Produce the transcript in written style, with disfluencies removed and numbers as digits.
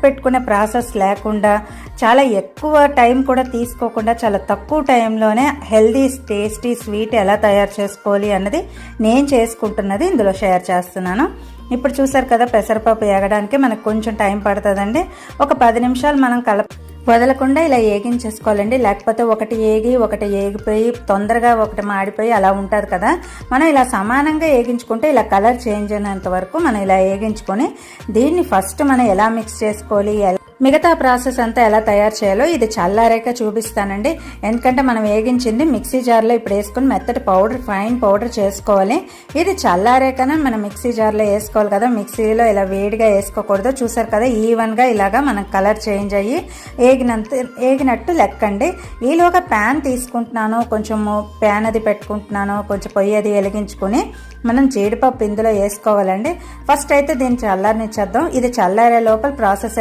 పెట్టుకునే ప్రాసెస్ లేకుండా చాలా ఎక్కువ టైం కూడా తీసుకోకుండా చాలా తక్కువ టైంలోనే హెల్దీ టేస్టీ స్వీట్ ఎలా తయారు చేసుకోవాలి అన్నది నేను చేసుకుంటున్నది ఇందులో షేర్ చేస్తున్నాను. ఇప్పుడు చూసారు కదా, పెసరపప్పు ఏగడానికి మనకు కొంచెం టైం పడుతుందండి. ఒక 10 నిమిషాలు మనం వదలకుండా ఇలా ఏగించేసుకోవాలండి. లేకపోతే ఒకటి ఏగిపోయి తొందరగా ఒకటి మాడిపోయి అలా ఉంటుంది కదా. మనం ఇలా సమానంగా ఏగించుకుంటే ఇలా కలర్ చేంజ్ అయినంత వరకు మనం ఇలా ఏగించుకొని దీన్ని ఫస్ట్ మనం ఎలా మిక్స్ చేసుకోవాలి, మిగతా ప్రాసెస్ అంతా ఎలా తయారు చేయాలో ఇది చల్లారాక చూపిస్తానండి. ఎందుకంటే మనం వేగించింది మిక్సీ జార్లో ఇప్పుడు వేసుకుని మెత్తటి ఫైన్ పౌడర్ చేసుకోవాలి. ఇది చల్లారాకనే మనం మిక్సీ జార్లో వేసుకోవాలి కదా. మిక్సీలో ఇలా వేడిగా వేసుకోకూడదు. చూసారు కదా, ఈవెన్గా ఇలాగా మనం కలర్ చేంజ్ అయ్యి ఏగినట్టు లెక్కండి. ఈలోగా ప్యాన్ తీసుకుంటున్నాను, కొంచెం ప్యాన్ అది పెట్టుకుంటున్నాను, కొంచెం పొయ్యి అది వెలిగించుకుని మనం జీడిపప్పు ఇందులో వేసుకోవాలండి. ఫస్ట్ అయితే దీన్ని చల్లారనిచ్చేద్దాం. ఇది చల్లారే లోపల ప్రాసెస్